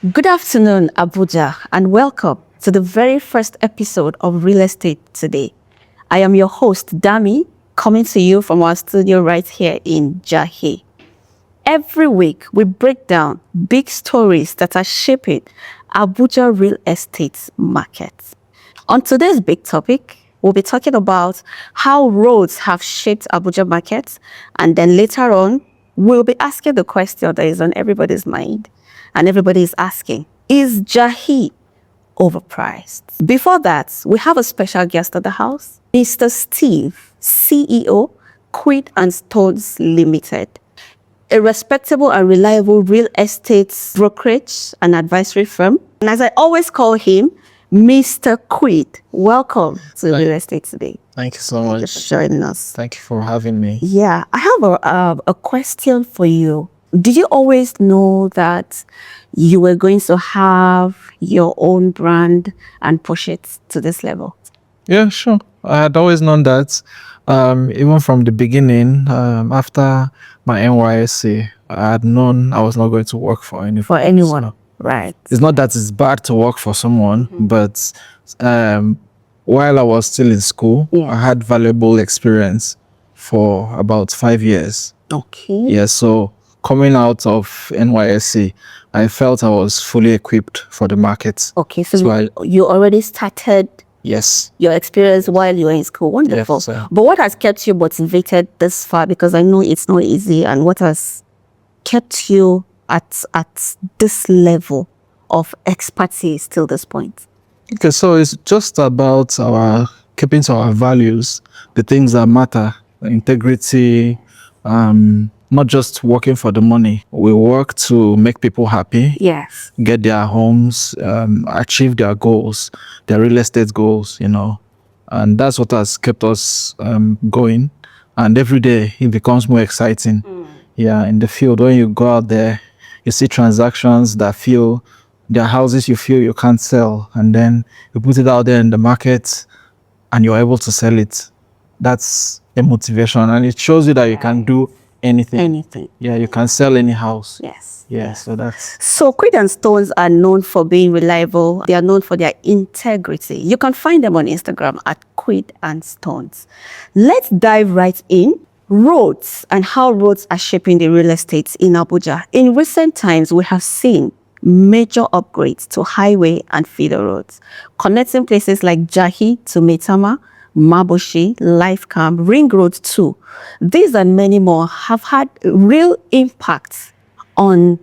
Good afternoon, Abuja, and welcome to the very first episode of Real Estate Today. I am your host, Dami, coming to you from our studio right here in Jahi. Every week, we break down big stories that are shaping Abuja real estate market. On today's big topic, we'll be talking about how roads have shaped Abuja markets, and then later on, we'll be asking the question that is on everybody's mind, and everybody is asking, is Jahi overpriced? Before that, we have a special guest at the house, Mr. Steve, CEO, Quid and Stones Limited, a respectable and reliable real estate brokerage and advisory firm. And as I always call him, Mr. Quid. Welcome to Real Estate Today. Thank you so much. For joining us. Thank you for having me. Yeah, I have a question for you. Did you always know that you were going to have your own brand and push it to this level? Yeah, sure. I had always known that. Even from the beginning, after my NYSC, I had known I was not going to work for anyone. For anyone, So right? it's not that it's bad to work for someone, but while I was still in school, Yeah. I had valuable experience for about 5 years. Okay. Yeah, so coming out of NYSC, I felt I was fully equipped for the market. Okay, so So you already started Yes. your experience while you were in school. Wonderful. Yes, sir. But what has kept you motivated this far? Because I know it's not easy. And what has kept you at this level of expertise till this point? Okay, so it's just about our keeping to our values, the things that matter, integrity, not just working for the money. We work to make people happy, Yes. get their homes, achieve their goals, their real estate goals, and that's what has kept us going. And every day it becomes more exciting. Yeah, in the field, when you go out there, you see transactions that there are houses you feel you can't sell, and then you put it out there in the market and you're able to sell it. That's a motivation, and it shows you that you can do anything. Anything. Yeah, you can sell any house. Yes. Yeah, so that's So Quid and Stones are known for being reliable. They are known for their integrity. You can find them on Instagram at Quid and Stones. Let's dive right in. Roads and how roads are shaping the real estate in Abuja. In recent times, we have seen major upgrades to highway and feeder roads, connecting places like Jahi to Maitama, Maboshi, Lifecam, Ring Road 2. These and many more have had real impacts on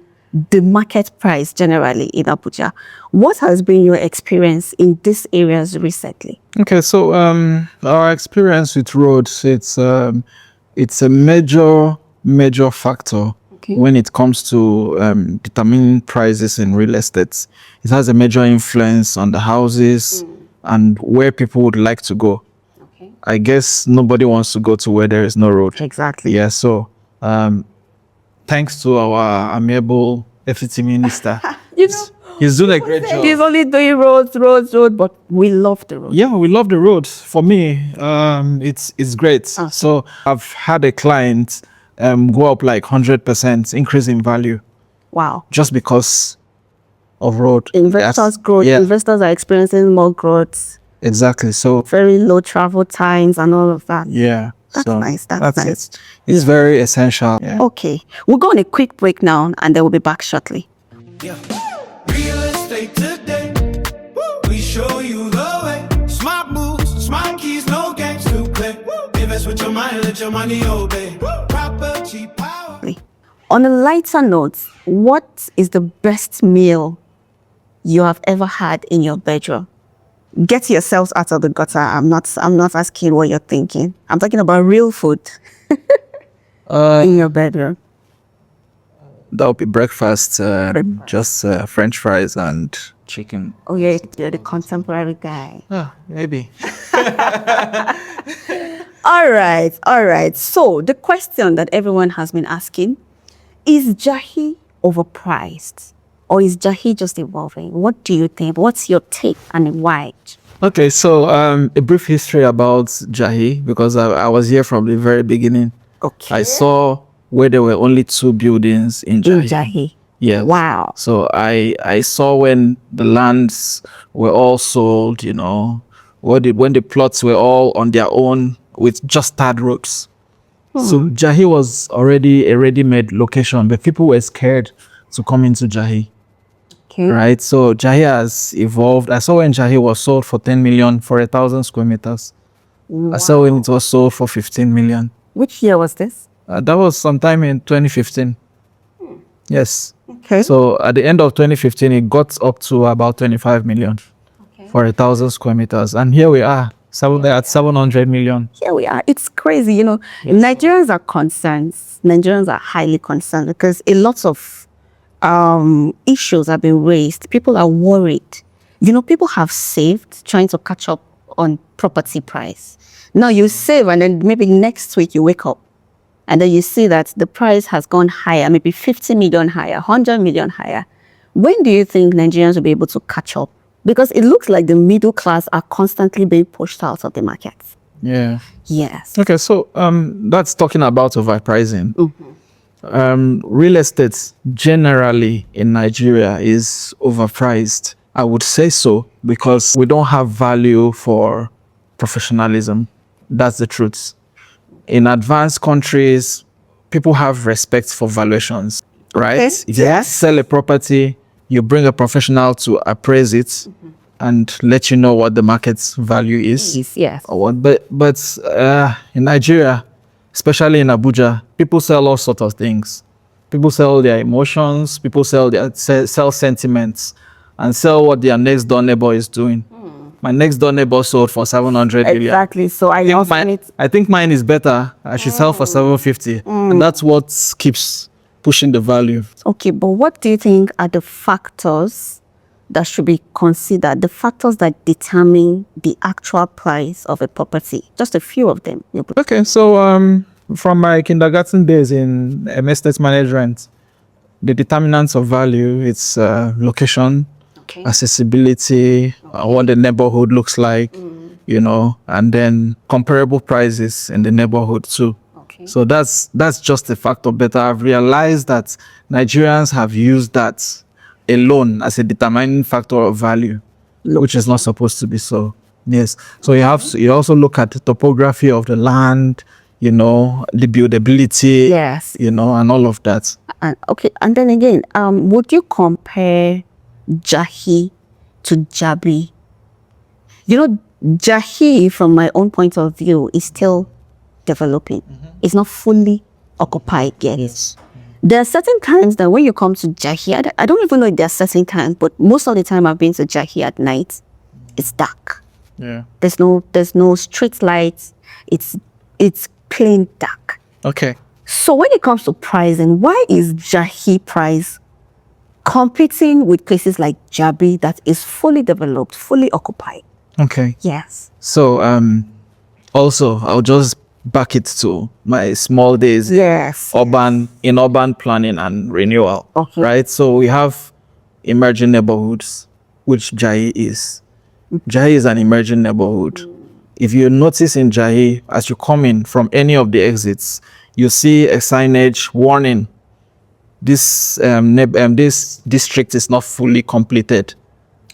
the market price generally in Abuja. What has been your experience in these areas recently? okay. So our experience with roads, it's a major factor when it comes to determining prices in real estate. It has a major influence on the houses and where people would like to go. I guess nobody wants to go to where there is no road. Exactly. Yeah, so thanks to our amiable FCT minister. He's doing a great job. He's only doing roads, but we love the road. Yeah, we love the road. For me, it's great. So I've had a client go up like 100% increase in value Wow. just because of road. Investors' growth. Yeah, Investors are experiencing more growth, exactly. So very low travel times and all of that. yeah, That's so nice. That's nice. it. It's very essential. Yeah. Okay. We'll go on a quick break now and then we'll be back shortly. Yeah. Real estate today. We show you the way. Smart moves, smart keys, no games to play. Invest with your mind, let your money obey. Property power. On a lighter note, what is the best meal you have ever had in your bedroom? Get yourselves out of the gutter. I'm not asking what you're thinking. I'm talking about real food in your bedroom. That would be breakfast. Just French fries and chicken. Oh, yeah, you're the contemporary guy. Maybe. All right. So the question that everyone has been asking, is Jahi overpriced? Or is Jahi just evolving? What do you think? What's your take and why? Okay, so a brief history about Jahi, because I was here from the very beginning. Okay. I saw where there were only 2 buildings in Jahi. In Jahi. Yeah. Wow. So I saw when the lands were all sold, you know, when the plots were all on their own with just tarred roads. So Jahi was already a ready-made location, but people were scared to come into Jahi, Okay. right? So Jahi has evolved. I saw when Jahi was sold for 10 million for 1,000 square meters. I saw when it was sold for 15 million. Which year was this? That was sometime in 2015. Yes. Okay. So at the end of 2015, it got up to about 25 million for 1,000 square meters. And here we are, at 700 million. Here we are. It's crazy. You know, Nigerians are concerned. Nigerians are highly concerned because a lot of issues have been raised. People are worried. You know, people have saved trying to catch up on property price. Now you save and then maybe next week you wake up and then you see that the price has gone higher, maybe 50 million higher, 100 million higher. When do you think Nigerians will be able to catch up? Because it looks like the middle class are constantly being pushed out of the market. Yeah. Yes. Okay, so that's talking about overpricing. Real estate generally in Nigeria is overpriced. I would say so because we don't have value for professionalism. That's the truth. In advanced countries, people have respect for valuations, right? Okay. If you Yes. sell a property, you bring a professional to appraise it and let you know what the market's value is. Yes. Or what. But in Nigeria, especially in Abuja, people sell all sorts of things. People sell their emotions, people sell sentiments, and sell what their next door neighbor is doing. My next door neighbor sold for 700 million. Exactly. So I think mine is better. I should sell for 750. And that's what keeps pushing the value. Okay, but what do you think are the factors that should be considered, the factors that determine the actual price of a property? Just a few of them. Okay, so from my kindergarten days in estate management, the determinants of value, it's location, Okay. accessibility, what the neighborhood looks like, you know, and then comparable prices in the neighborhood too. Okay. So that's just a factor. But I've realized that Nigerians have used that alone as a determining factor of value, which is not supposed to be so. Yes. So you also look at the topography of the land, you know, the buildability, Yes. you know, and all of that. Okay, and then again, would you compare Jahi to Jabi? You know, Jahi, from my own point of view, is still developing. It's not fully occupied yet. Yes. There are certain times that when you come to Jahi, I don't even know if there are certain times, but most of the time I've been to Jahi at night, it's dark. Yeah. There's no street lights. It's plain dark. Okay. So when it comes to pricing, why is Jahi price competing with places like Jabi that is fully developed, fully occupied? Okay. Yes. So also I'll just back it to my small days Yes. urban planning and renewal. Okay. Right? So we have emerging neighborhoods, which Jahi is. Jahi is an emerging neighborhood. If you notice in Jahi, as you come in from any of the exits, you see a signage warning. This this district is not fully completed.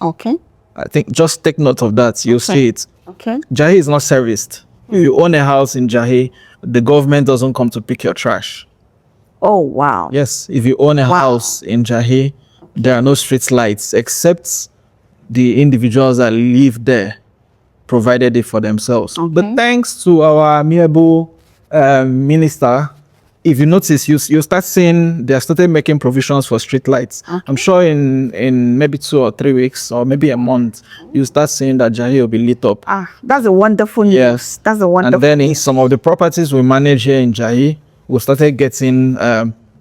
Okay. I think just take note of that. You'll see it. Okay. Jahi is not serviced. If you own a house in Jahi, the government doesn't come to pick your trash. Oh, wow. Yes, if you own a house in Jahi, there are no street lights except the individuals that live there provided it for themselves. Okay. But thanks to our amiable minister, if you notice, you start seeing they have started making provisions for street lights. I'm sure in maybe 2 or 3 weeks or maybe a month, you start seeing that Jahi will be lit up. That's a wonderful news. Yes. That's a wonderful And then in some of the properties we manage here in Jahi, we started getting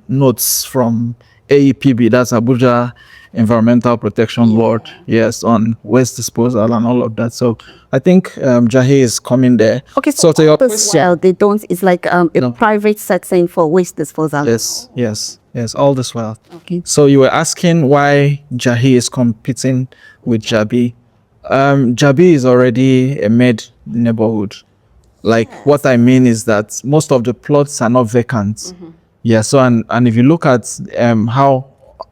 notes from AEPB, that's Abuja Environmental Protection Board, yes, on waste disposal and all of that. So I think Jahi is coming there. Okay, so to your shell, they don't, it's like a private setting for waste disposal. yes, all this while. Okay. So you were asking why Jahi is competing with Jabi. Jabi is already a made neighborhood. Like what I mean is that most of the plots are not vacant. Yeah, so and if you look at how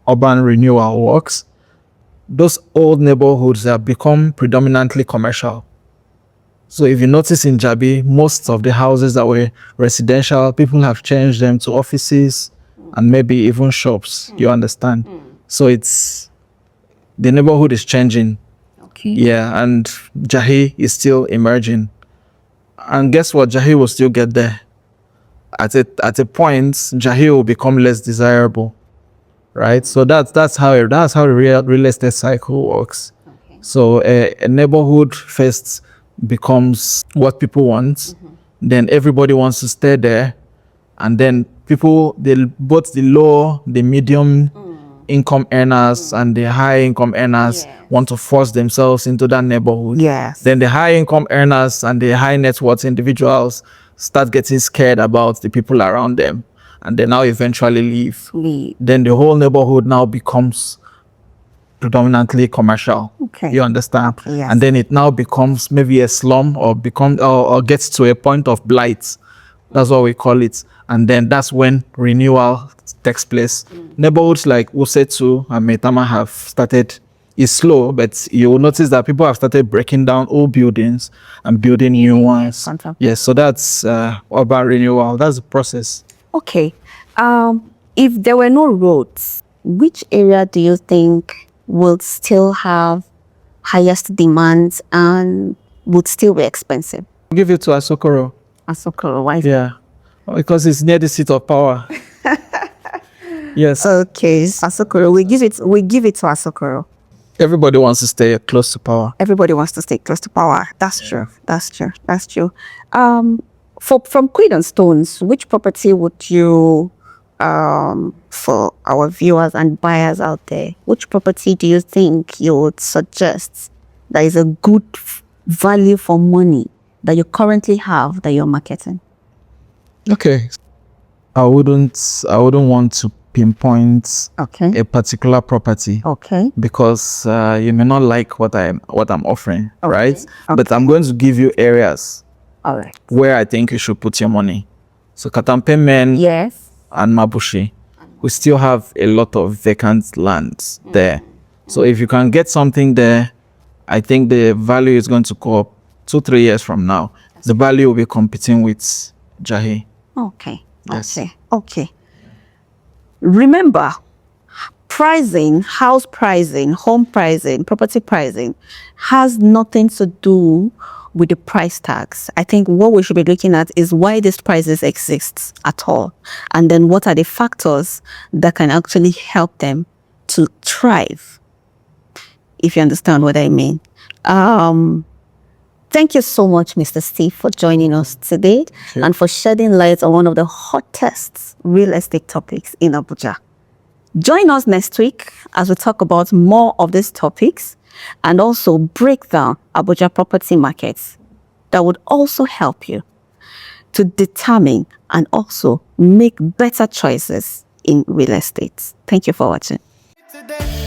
urban renewal works, those old neighborhoods have become predominantly commercial. So if you notice in Jabi, most of the houses that were residential, people have changed them to offices and maybe even shops. You understand? So the neighborhood is changing. Okay. Yeah, and Jahi is still emerging. And guess what? Jahi will still get there. At a point, Jahi will become less desirable, right? So that's how the real estate cycle works. Okay. So a neighborhood first becomes what people want, then everybody wants to stay there, and then people, both the low, the medium income earners and the high income earners want to force themselves into that neighborhood. Yes. Then the high income earners and the high net worth individuals start getting scared about the people around them, and they now eventually leave. Then the whole neighborhood now becomes predominantly commercial. Okay. You understand? Yes. And then it now becomes maybe a slum or gets to a point of blight. That's what we call it. And then that's when renewal takes place. Neighborhoods like Usetu and Maitama have started. It's slow, but you will notice that people have started breaking down old buildings and building new ones. Fantastic. Yes, so that's urban renewal. That's the process. Okay. If there were no roads, which area do you think will still have highest demands and would still be expensive? I'll give it to Asokoro. Asokoro, why? Yeah, because it's near the seat of power. Yes. Okay, Asokoro. We give it to Asokoro. Everybody wants to stay close to power. Everybody wants to stay close to power. That's true. That's true. That's true. From Queen and Stones, which property would you, for our viewers and buyers out there, which property do you think you would suggest that is a good value for money that you currently have that you're marketing? Okay. I wouldn't want to pinpoint Okay. a particular property. Okay. Because you may not like what I'm offering, Okay. right? But I'm going to give you areas All right. where I think you should put your money. So Katampe Men Yes. and Mabushi, we still have a lot of vacant lands there. So if you can get something there, I think the value is going to go up 2-3 years from now. The value will be competing with Jahi. Okay. Yes. Okay. Okay. Remember, pricing, house pricing, home pricing, property pricing has nothing to do with the price tags. I think what we should be looking at is why these prices exist at all. And then what are the factors that can actually help them to thrive, if you understand what I mean. Thank you so much, Mr. Steve, for joining us today and for shedding light on one of the hottest real estate topics in Abuja. Join us next week as we talk about more of these topics and also break down Abuja property markets that would also help you to determine and also make better choices in real estate. Thank you for watching. Today.